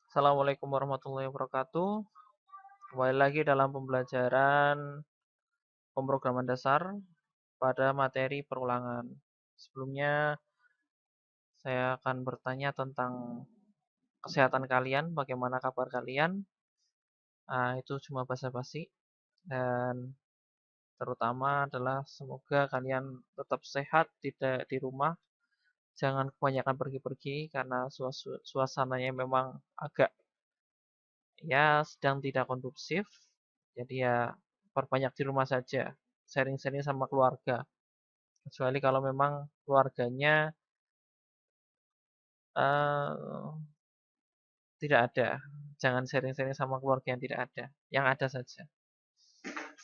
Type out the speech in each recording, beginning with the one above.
Assalamualaikum warahmatullahi wabarakatuh. Kembali lagi dalam pembelajaran pemrograman dasar pada materi perulangan. Sebelumnya saya akan bertanya tentang kesehatan kalian, bagaimana kabar kalian? Itu cuma basa-basi dan terutama adalah semoga kalian tetap sehat, tidak di rumah. Jangan kebanyakan pergi-pergi karena suasananya memang agak ya sedang tidak kondusif. Jadi ya perbanyak di rumah saja, sharing-sharing sama keluarga. Kecuali kalau memang keluarganya eh, tidak ada. Jangan sharing-sharing sama keluarga yang tidak ada, yang ada saja.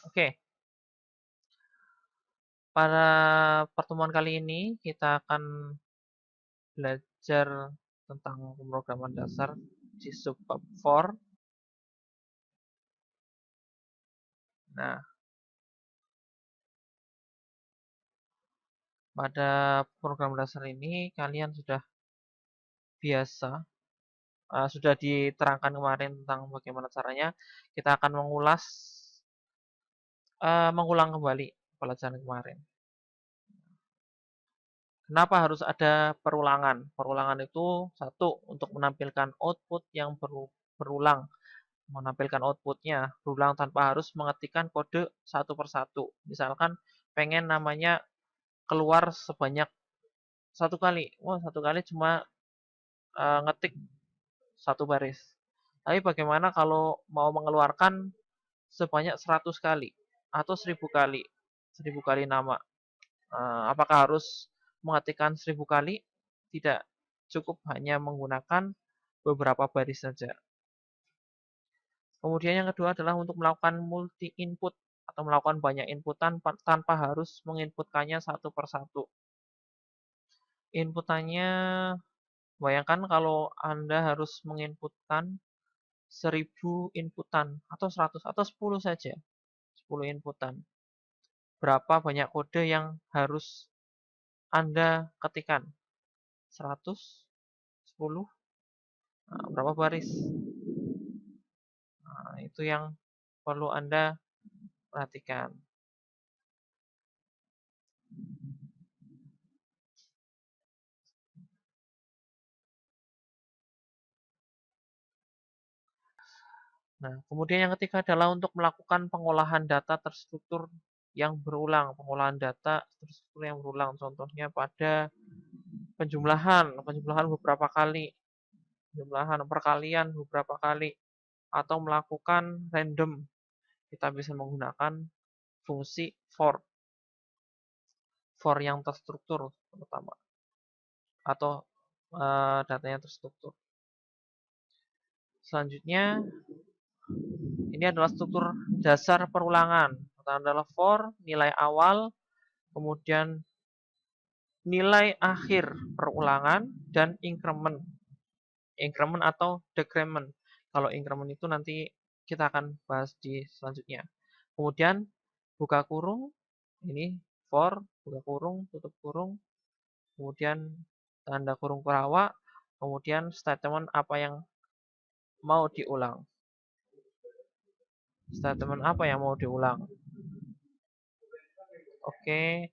Oke, pada pertemuan kali ini kita akan belajar tentang pemrograman dasar di subbab 4. Nah, pada program dasar ini kalian sudah biasa, sudah diterangkan kemarin tentang bagaimana caranya. Kita akan mengulang kembali pelajaran kemarin. Kenapa harus ada perulangan? Perulangan itu satu untuk menampilkan output yang berulang, menampilkan outputnya berulang tanpa harus mengetikkan kode satu persatu. Misalkan pengen namanya keluar sebanyak satu kali, wah satu kali cuma ngetik satu baris. Tapi bagaimana kalau mau mengeluarkan sebanyak 100 kali atau 1000 kali, 1000 kali nama? Apakah harus mengetikkan 1000 kali? Tidak, cukup hanya menggunakan beberapa baris saja. Kemudian yang kedua adalah untuk melakukan multi input atau melakukan banyak inputan tanpa harus menginputkannya satu persatu. Inputannya, bayangkan kalau Anda harus menginputkan 1000 inputan atau 100 atau 10 saja. 10 inputan. Berapa banyak kode yang harus Anda ketikkan? 100, 10, berapa baris? Itu yang perlu Anda perhatikan. Nah, kemudian yang ketiga adalah untuk melakukan pengolahan data terstruktur yang berulang. Pengolahan data terstruktur yang berulang. Contohnya pada penjumlahan beberapa kali, penjumlahan perkalian beberapa kali, atau melakukan random. Kita bisa menggunakan fungsi for yang terstruktur terutama, atau datanya terstruktur. Selanjutnya, ini adalah struktur dasar perulangan. Pertama adalah for, nilai awal, kemudian nilai akhir perulangan, dan increment. Increment atau decrement. Kalau increment itu nanti kita akan bahas di selanjutnya. Kemudian buka kurung, ini for, buka kurung, tutup kurung, kemudian tanda kurung perawak, kemudian statement apa yang mau diulang. Statement apa yang mau diulang? Oke,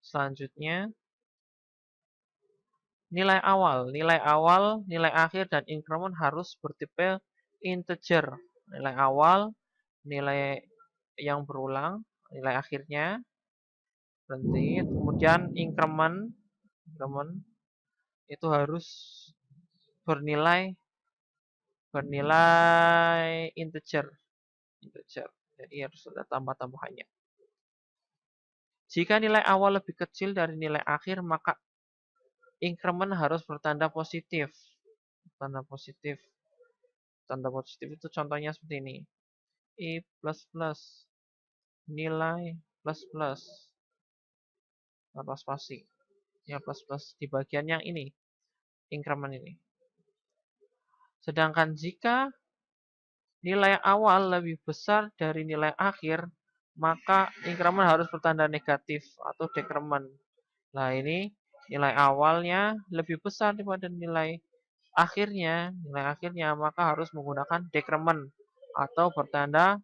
selanjutnya nilai awal, nilai akhir, dan increment harus bertipe integer. Nilai awal, nilai yang berulang, nilai akhirnya, berhenti. Kemudian increment itu harus bernilai integer. Jadi harus ada tambah-tambahannya. Jika nilai awal lebih kecil dari nilai akhir, maka increment harus bertanda positif. Tanda positif. Tanda positif itu contohnya seperti ini. I plus plus. Nilai plus plus. Tanpa spasi. Ya plus plus di bagian yang ini. Increment ini. Sedangkan jika nilai awal lebih besar dari nilai akhir, maka increment harus bertanda negatif atau decrement. Nah ini nilai awalnya lebih besar daripada nilai nilai akhirnya maka harus menggunakan decrement atau bertanda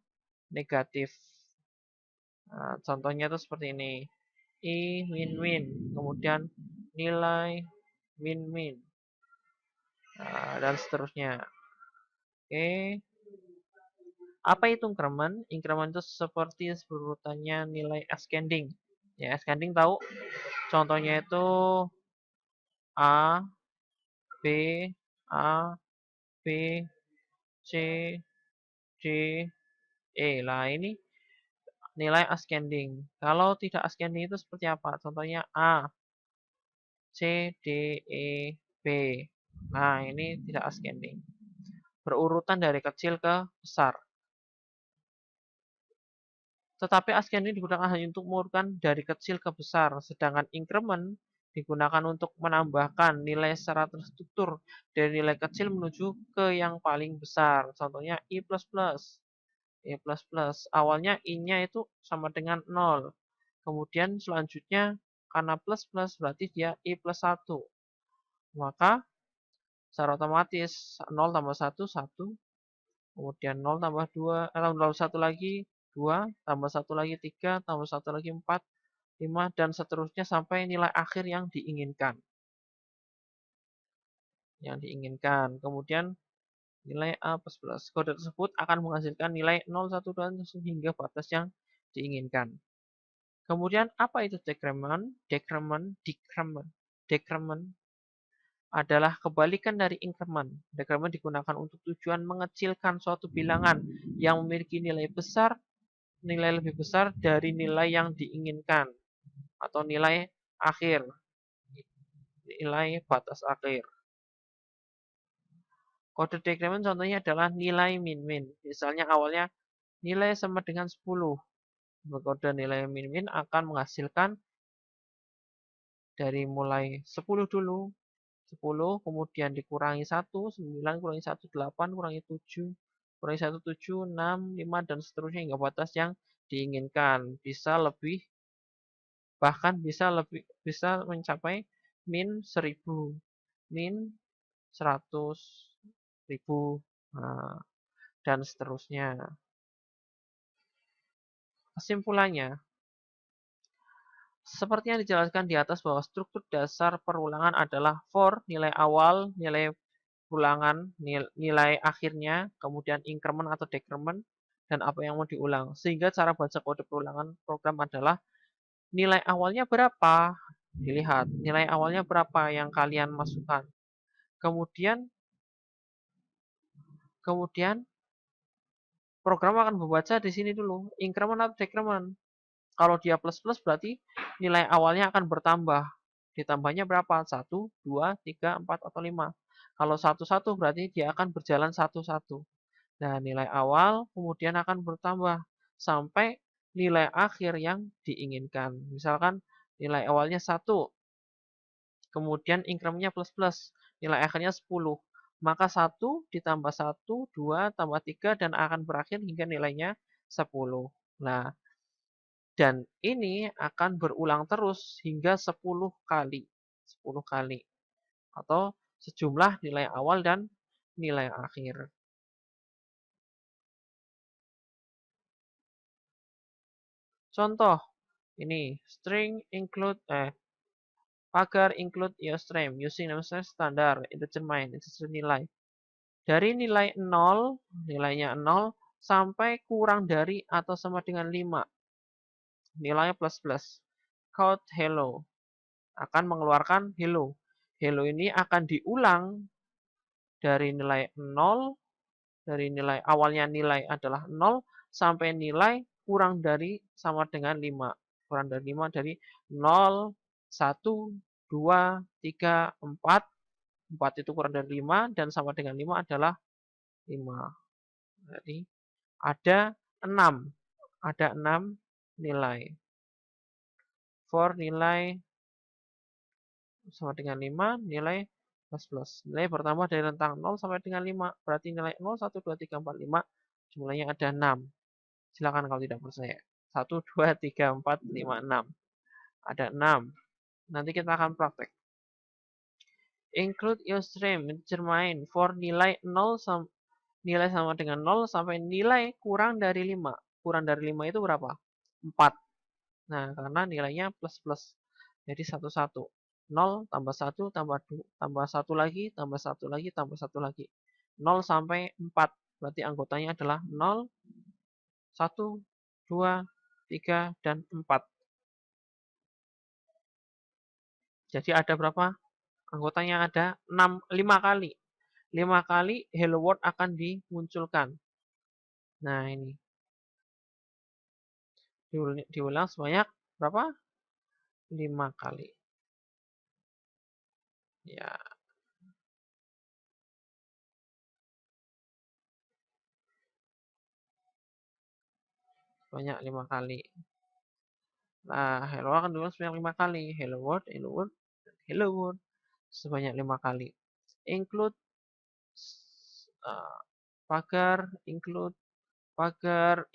negatif. Nah, contohnya itu seperti ini. I min-min, kemudian nilai min-min, nah, dan seterusnya. Oke, apa itu increment? Increment itu seperti berurutannya nilai ascending. Ya, ascending tahu? Contohnya itu A, B, A, B, C, D, E. Lah ini nilai ascending. Kalau tidak ascending itu seperti apa? Contohnya A, C, D, E, B. Nah, ini tidak ascending. Berurutan dari kecil ke besar. Tetapi ascending digunakan hanya untuk mengurutkan dari kecil ke besar, sedangkan increment digunakan untuk menambahkan nilai secara terstruktur dari nilai kecil menuju ke yang paling besar. Contohnya I++. I++. Awalnya I-nya itu sama dengan 0. Kemudian selanjutnya karena plus plus berarti dia I plus 1. Maka secara otomatis 0 tambah 1, 1. Kemudian 0 tambah 2, tambah 1 lagi 2, tambah 1 lagi 3, tambah 1 lagi 4, 5, dan seterusnya sampai nilai akhir yang diinginkan. Kemudian nilai A++. Kode tersebut akan menghasilkan nilai 0, 1, 2 hingga batas yang diinginkan. Kemudian apa itu decrement? Decrement adalah kebalikan dari increment. Decrement digunakan untuk tujuan mengecilkan suatu bilangan yang memiliki nilai lebih besar dari nilai yang diinginkan atau nilai akhir, nilai batas akhir. Kode decrement contohnya adalah nilai min-min. Misalnya awalnya nilai sama dengan 10. Kode nilai min-min akan menghasilkan dari mulai 10 dulu. 10, kemudian dikurangi 1, 9, kurangi 1, 8, kurangi 7, kurangi 1, 7, 6, 5, dan seterusnya hingga batas yang diinginkan. Bahkan bisa mencapai min 1000, min 100.000, nah, dan seterusnya. Kesimpulannya, seperti yang dijelaskan di atas bahwa struktur dasar perulangan adalah for nilai awal, nilai ulangan, nilai akhirnya, kemudian increment atau decrement, dan apa yang mau diulang. Sehingga cara baca kode perulangan program adalah nilai awalnya berapa? Dilihat, nilai awalnya berapa yang kalian masukkan. Kemudian program akan membaca di sini dulu, increment atau decrement. Kalau dia plus plus berarti nilai awalnya akan bertambah. Ditambahnya berapa? 1, 2, 3, 4, atau 5. Kalau 1, 1 berarti dia akan berjalan 1, 1. Nah, nilai awal kemudian akan bertambah sampai nilai akhir yang diinginkan. Misalkan nilai awalnya 1, kemudian increment-nya plus plus, nilai akhirnya 10. Maka 1 ditambah 1, 2, tambah 3, dan akan berakhir hingga nilainya 10. Nah, dan ini akan berulang terus hingga 10 kali. 10 kali. Atau sejumlah nilai awal dan nilai akhir. Contoh, ini string include pagar include IOStream using namespace standar integer nilai. Dari nilai 0, nilainya 0 sampai kurang dari atau sama dengan 5. Nilainya plus plus. Code hello akan mengeluarkan hello. Hello ini akan diulang dari nilai 0, dari nilai awalnya nilai adalah 0 sampai nilai kurang dari sama dengan 5. Kurang dari 5 dari 0, 1, 2, 3, 4. 4 itu kurang dari 5 dan sama dengan 5 adalah 5. Jadi ada 6. Ada 6 nilai. For nilai sama dengan 5, nilai plus plus. Nilai bertambah dari rentang 0 sampai dengan 5. Berarti nilai 0, 1, 2, 3, 4, 5. Jumlahnya ada 6. Silakan kalau tidak percaya. 1, 2, 3, 4, 5, 6. Ada 6. Nanti kita akan praktek. Include your stream determine for nilai 0 nilai sama dengan 0 sampai nilai kurang dari 5. Kurang dari 5 itu berapa? 4. Nah, karena nilainya plus plus. Jadi 1 1. 0 tambah 1 tambah 2 tambah 1 lagi tambah 1 lagi tambah 1 lagi. 0 sampai 4. Berarti anggotanya adalah 0, 1, 2, 3, dan 4. Jadi ada berapa? Anggotanya ada 5 kali. 5 kali hello world akan dimunculkan. Nah, ini diulang sebanyak berapa? 5 kali. Ya, sebanyak 5 kali. Nah, hello akan diulang sebanyak 5 kali. Hello world, hello world, hello world. Sebanyak 5 kali. Include uh, pagar,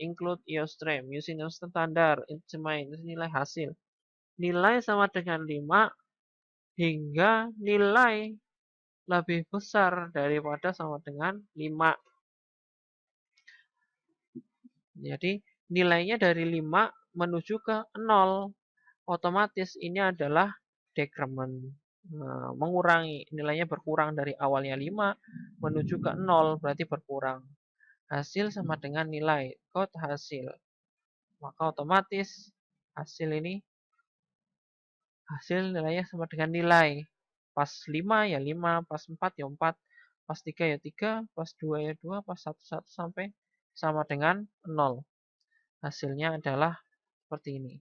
include stream using standar determine nilai hasil. Nilai sama dengan 5 hingga nilai lebih besar daripada sama dengan 5. Jadi nilainya dari 5 menuju ke 0. Otomatis ini adalah decrement. Nah, mengurangi, nilainya berkurang dari awalnya 5 menuju ke 0, berarti berkurang. Hasil sama dengan nilai, kode hasil. Maka otomatis hasil ini, hasil nilainya sama dengan nilai. Pas 5 ya 5, pas 4 ya 4, pas 3 ya 3, pas 2 ya 2, pas 1 1 sampai sama dengan 0. Hasilnya adalah seperti ini.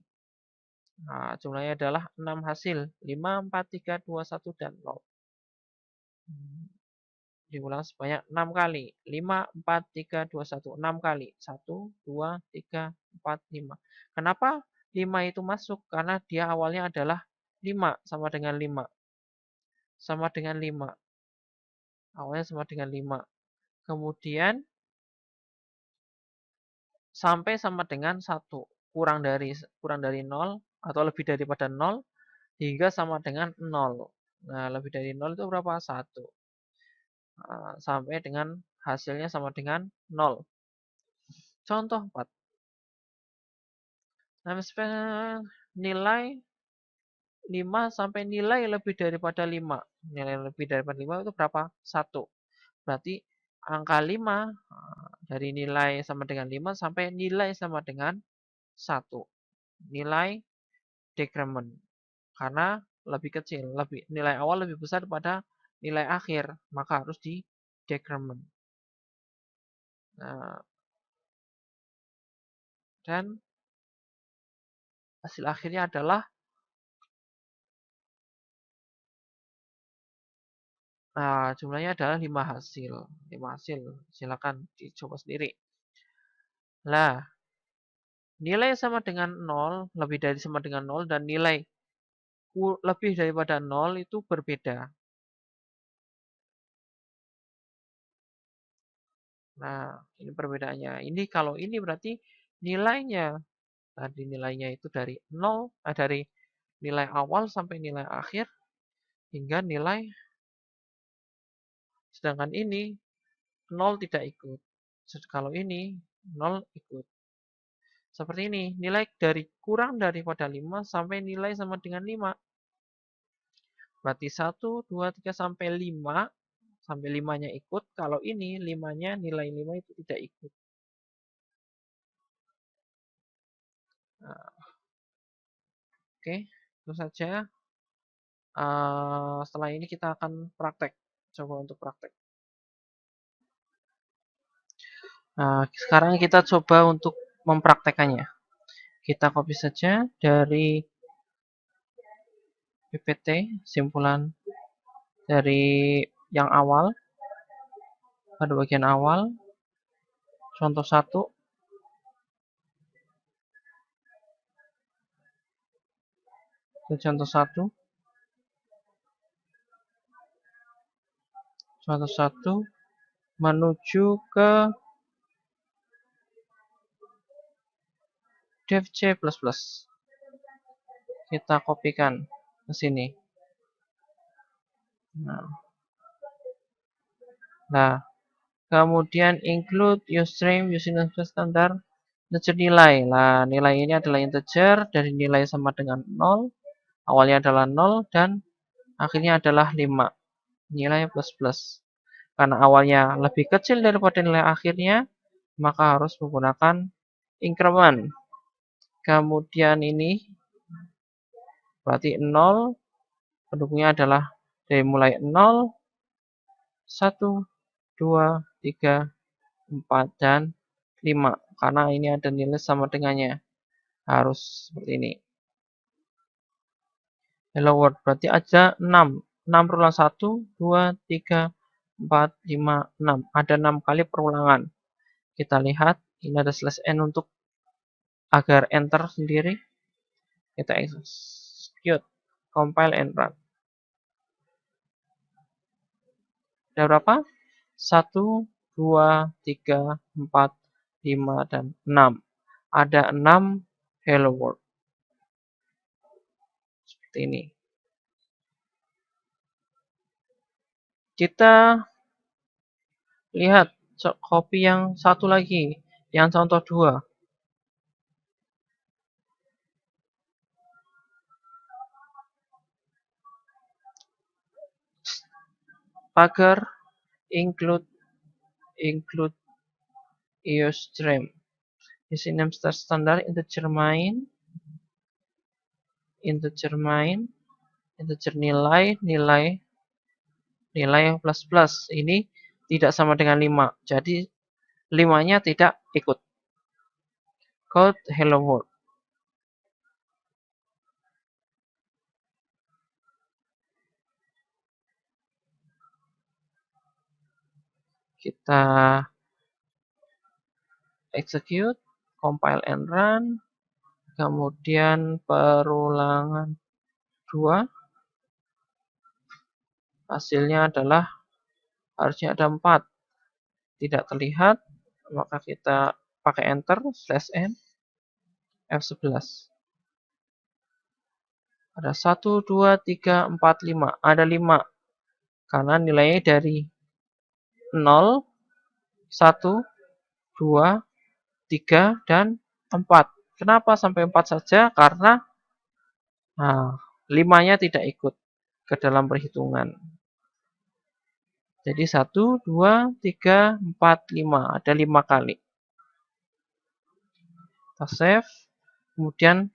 Nah, jumlahnya adalah 6 hasil. 5, 4, 3, 2, 1, dan 0. Diulang sebanyak 6 kali. 5, 4, 3, 2, 1. 6 kali. 1, 2, 3, 4, 5. Kenapa 5 itu masuk? Karena dia awalnya adalah 5 sama dengan 5. Sama dengan 5. Awalnya sama dengan 5. Kemudian sampai sama dengan 1. Kurang dari 0 atau lebih daripada 0 hingga sama dengan 0. Nah, lebih dari 0 itu berapa? 1. Sampai dengan hasilnya sama dengan 0. Contoh 4. Nilai 5 sampai nilai lebih daripada 5. Nilai lebih daripada 5 itu berapa? 1. Berarti angka 5 dari nilai sama dengan 5 sampai nilai sama dengan 1. Nilai decrement. Karena lebih kecil, nilai awal lebih besar daripada nilai akhir, maka harus di decrement. Nah, dan hasil akhirnya adalah jumlahnya adalah 5 hasil. 5 hasil. Silakan dicoba sendiri. Nah, nilai sama dengan 0, lebih dari sama dengan 0, dan nilai lebih daripada 0 itu berbeda. Nah, ini perbedaannya. Ini kalau ini berarti nilainya. Tadi nilainya itu dari 0, dari nilai awal sampai nilai akhir, hingga nilai, sedangkan ini 0 tidak ikut. Kalau ini 0 ikut. Seperti ini, nilai kurang daripada 5 sampai nilai sama dengan 5. Berarti 1, 2, 3 sampai 5. Sampai 5-nya ikut. Kalau ini 5-nya, nilai 5 itu tidak ikut. Nah, oke, itu saja. Setelah ini kita akan praktek. Coba untuk praktek. Nah, sekarang kita coba untuk mempraktekannya. Kita copy saja dari PPT, simpulan dari yang awal, pada bagian awal, contoh 1, contoh 1, contoh 1, menuju ke dev C++. Kita kopikan ke sini. Nah, kemudian include usestream using standar integer nilai. Nah, nilai ini adalah integer dari nilai sama dengan 0, awalnya adalah 0 dan akhirnya adalah 5. Nilai plus plus. Karena awalnya lebih kecil daripada nilai akhirnya, maka harus menggunakan increment. Kemudian ini berarti 0, pendukungnya adalah dari mulai 0, 1, 2, 3, 4, dan 5. Karena ini ada nilai sama dengannya. Harus seperti ini. Hello world berarti ada 6. 6 perulang 1, 2, 3, 4, 5, 6. Ada 6 kali perulangan. Kita lihat, ini ada slash n untuk agar enter sendiri. Kita execute, compile and run. Ada berapa? 1, 2, 3, 4, 5, dan 6. Ada 6 hello world. Seperti ini. Kita lihat copy yang satu lagi, yang contoh 2. Pagar include usestream. Isi name standar integer main, integer nilai plus plus. Ini tidak sama dengan 5. Jadi 5-nya tidak ikut. Code hello world. Kita execute, compile and run. Kemudian perulangan 2. Hasilnya adalah harusnya ada 4. Tidak terlihat, maka kita pakai enter, /n, F11. Ada 1, 2, 3, 4, 5. Ada 5. Karena nilainya dari 0, 1, 2, 3, dan 4. Kenapa sampai 4 saja? Karena 5-nya tidak ikut ke dalam perhitungan. Jadi 1, 2, 3, 4, 5. Ada 5 kali. Kita save. Kemudian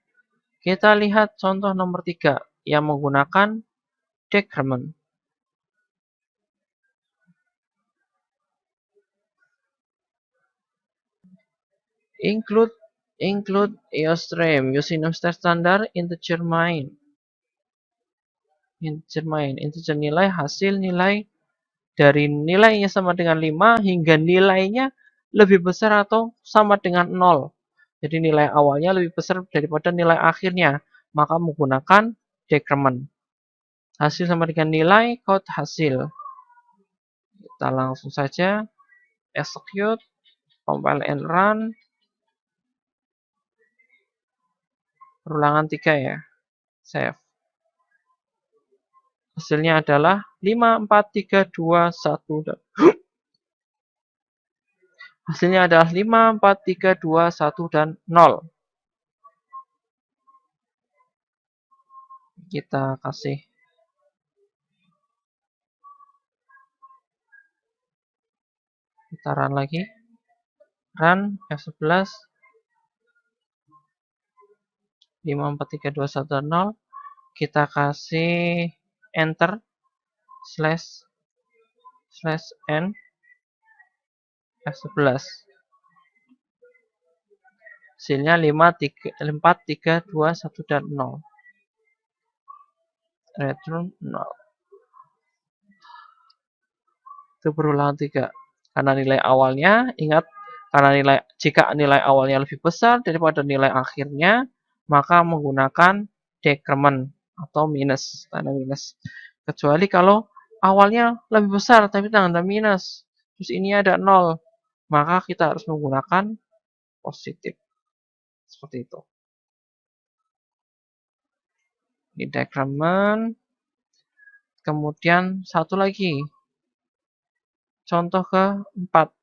kita lihat contoh nomor 3 yang menggunakan decrement. Include usestream using standard integer main. Integer nilai hasil nilai dari nilainya sama dengan 5 hingga nilainya lebih besar atau sama dengan 0. Jadi nilai awalnya lebih besar daripada nilai akhirnya. Maka menggunakan decrement. Hasil sama dengan nilai, code hasil. Kita langsung saja execute, compile and run. Perulangan 3 ya. Save. Hasilnya adalah 5, 4, 3, 2, 1, dan hasilnya adalah 5, 4, 3, 2, 1, dan 0. Kita kasih kita run lagi. Run F11. 5, 4, 3, 2, 1, dan 0. Kita kasih enter /n F11. Hasilnya 5, 4, 3, 2, 1, dan 0. Return 0. Itu berulang 3. Karena nilai awalnya, ingat, karena jika nilai awalnya lebih besar daripada nilai akhirnya, maka menggunakan decrement atau minus, tanda minus. Kecuali kalau awalnya lebih besar tapi tanda minus, terus ini ada 0, maka kita harus menggunakan positif. Seperti itu. Ini decrement. Kemudian satu lagi, contoh keempat.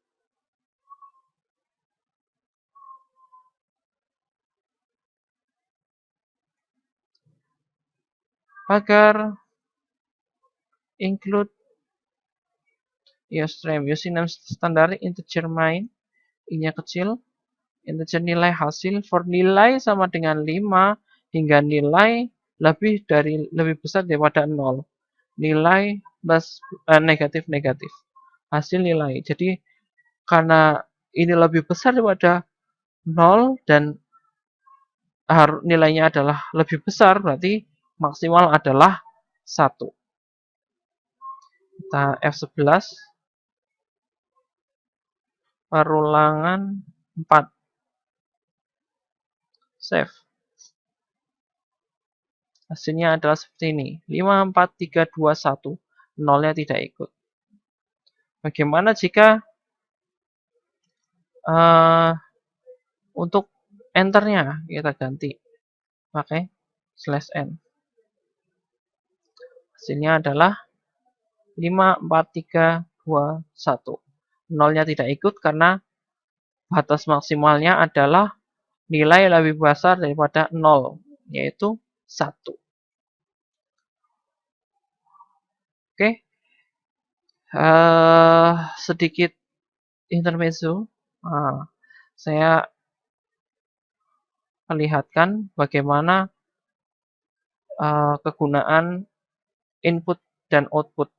Pagar include stream using standard integer main, i-nya kecil, integer nilai hasil for nilai sama dengan 5 hingga nilai lebih besar daripada 0. Nilai plus negatif hasil nilai. Jadi karena ini lebih besar daripada 0 dan nilainya adalah lebih besar, berarti maksimal adalah 1. Kita F11 perulangan 4. Save. Hasilnya adalah seperti ini. 5, 4, 3, 2, 1. 0-nya tidak ikut. Bagaimana jika untuk enternya kita ganti pakai /n. Hasilnya adalah 5, 4, 3, 2, 1. 0-nya tidak ikut karena batas maksimalnya adalah nilai lebih besar daripada 0, yaitu 1. Oke. Sedikit intermezzo. Saya perlihatkan bagaimana kegunaan input dan output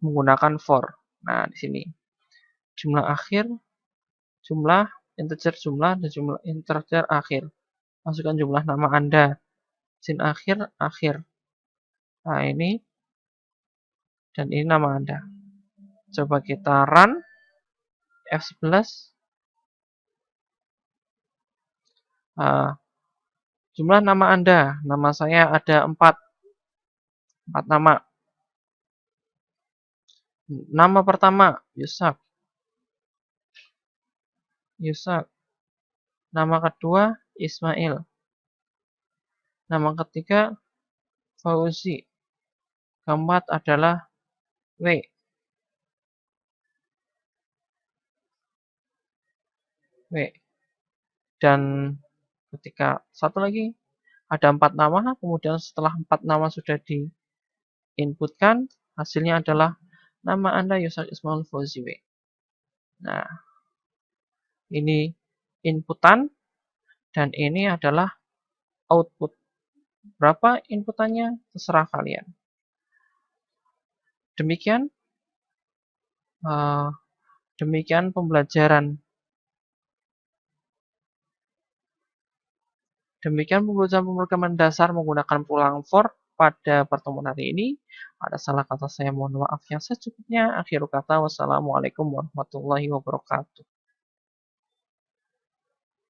menggunakan for. Nah, di sini jumlah akhir, jumlah integer jumlah dan jumlah integer akhir. Masukkan jumlah nama Anda. Sin akhir akhir. Nah, ini dan ini nama Anda. Coba kita run F11. Jumlah nama Anda. Nama saya ada 4 nama. Nama pertama, Yusak. Nama kedua, Ismail. Nama ketiga, Fauzi. Keempat adalah W. Dan ketika satu lagi, ada 4 nama, kemudian setelah 4 nama sudah diinputkan, hasilnya adalah nama Anda Yusak Ismail Fauzi W. Nah, ini inputan dan ini adalah output. Berapa inputannya? Terserah kalian. Demikian pembelajaran. Demikian pemrograman dasar menggunakan pulang for pada pertemuan hari ini. Ada salah kata saya, mohon maaf yang secukupnya. Akhir kata, wassalamualaikum warahmatullahi wabarakatuh.